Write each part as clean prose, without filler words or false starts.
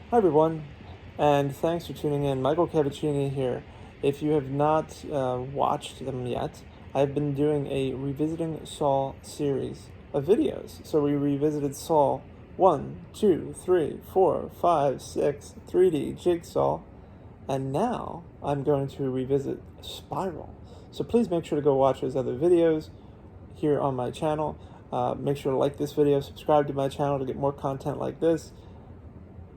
Hi everyone, and thanks for tuning in. Michael Cavacini here. If you have not watched them yet, I've been doing a Revisiting Saw series of videos. So we revisited Saw 1, 2, 3, 4, 5, 6, 3D Jigsaw, and now I'm going to revisit Spiral. So please make sure to go watch those other videos here on my channel. Make sure to like this video, subscribe to my channel to get more content like this.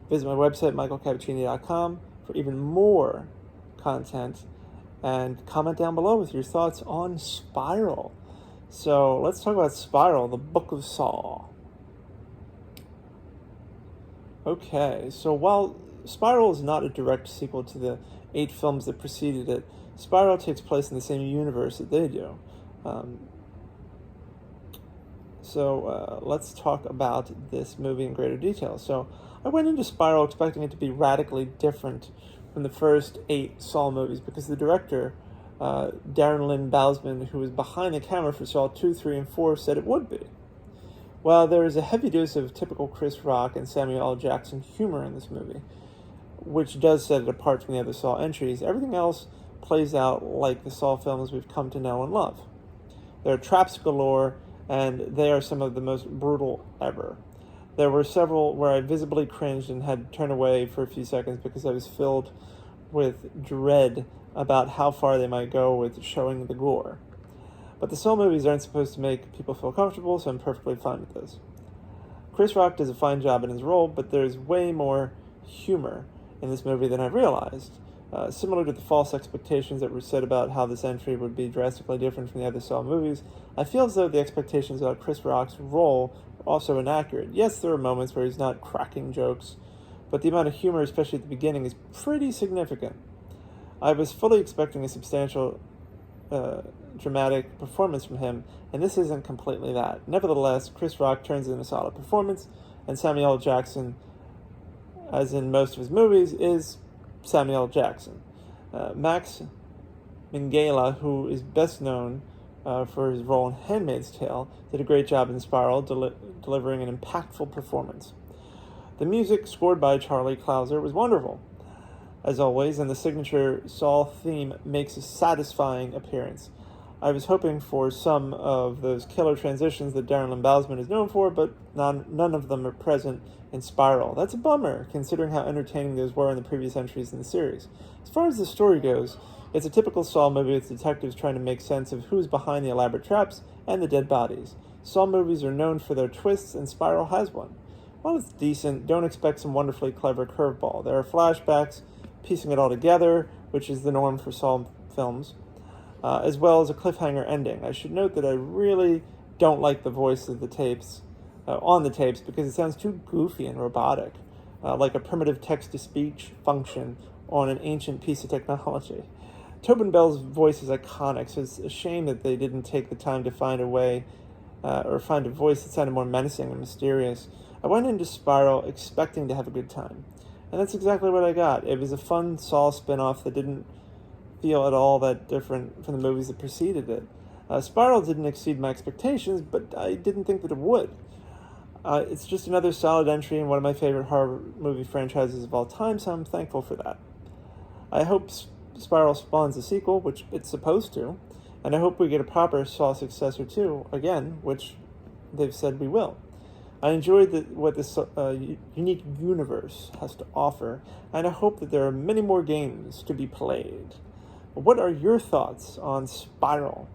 Visit my website, michaelcavacini.com, for even more content, and comment down below with your thoughts on Spiral. So let's talk about Spiral, the Book of Saw. Okay, so while Spiral is not a direct sequel to the 8 films that preceded it, Spiral takes place in the same universe that they do. Let's talk about this movie in greater detail. So I went into Spiral expecting it to be radically different from the first 8 Saw movies because the director, Darren Lynn Bousman, who was behind the camera for Saw 2, 3, and 4, said it would be. While there is a heavy dose of typical Chris Rock and Samuel L. Jackson humor in this movie, which does set it apart from the other Saw entries, everything else plays out like the Saw films we've come to know and love. There are traps galore, and they are some of the most brutal ever. There were several where I visibly cringed and had to turn away for a few seconds because I was filled with dread about how far they might go with showing the gore. But the Saw movies aren't supposed to make people feel comfortable, so I'm perfectly fine with this. Chris Rock does a fine job in his role, but there's way more humor in this movie than I realized. Similar to the false expectations that were said about how this entry would be drastically different from the other Saw movies, I feel as though the expectations about Chris Rock's role are also inaccurate. Yes, there are moments where he's not cracking jokes, but the amount of humor, especially at the beginning, is pretty significant. I was fully expecting a substantial, dramatic performance from him, and this isn't completely that. Nevertheless, Chris Rock turns in a solid performance, and Samuel L. Jackson, as in most of his movies, is Samuel L. Jackson. Max Minghella, who is best known for his role in *Handmaid's Tale*, did a great job in Spiral, delivering an impactful performance. The music, scored by Charlie Clouser, was wonderful, as always, and the signature Saw theme makes a satisfying appearance. I was hoping for some of those killer transitions that Darren Lynn Bousman is known for, but none of them are present in Spiral. That's a bummer, considering how entertaining those were in the previous entries in the series. As far as the story goes, it's a typical Saw movie with detectives trying to make sense of who's behind the elaborate traps and the dead bodies. Saw movies are known for their twists, and Spiral has one. While it's decent, don't expect some wonderfully clever curveball. There are flashbacks, piecing it all together, which is the norm for Saw films, as well as a cliffhanger ending. I should note that I really don't like the voice of the tapes, on the tapes, because it sounds too goofy and robotic, like a primitive text-to-speech function on an ancient piece of technology. Tobin Bell's voice is iconic, so it's a shame that they didn't take the time to find a way, or find a voice that sounded more menacing and mysterious. I went into Spiral expecting to have a good time, and that's exactly what I got. It was a fun Saw spin-off that didn't feel at all that different from the movies that preceded it. Spiral didn't exceed my expectations, but I didn't think that it would. It's just another solid entry in one of my favorite horror movie franchises of all time, so I'm thankful for that. I hope Spiral spawns a sequel, which it's supposed to, and I hope we get a proper Saw successor too, again, which they've said we will. I enjoyed what this unique universe has to offer, and I hope that there are many more games to be played. What are your thoughts on Spiral?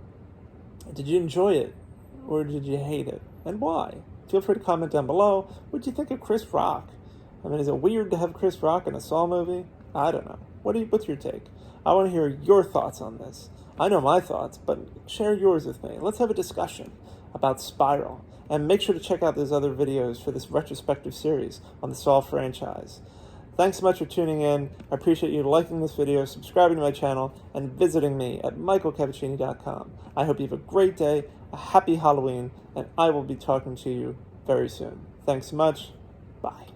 Did you enjoy it, or did you hate it, and why? Feel free to comment down below. What do you think of Chris Rock? I mean, is it weird to have Chris Rock in a Saw movie? I don't know. What's your take? I want to hear your thoughts on this. I know my thoughts, but share yours with me. Let's have a discussion about Spiral. And make sure to check out those other videos for this retrospective series on the Saw franchise. Thanks so much for tuning in. I appreciate you liking this video, subscribing to my channel, and visiting me at michaelcavacini.com. I hope you have a great day, a happy Halloween, and I will be talking to you very soon. Thanks so much. Bye.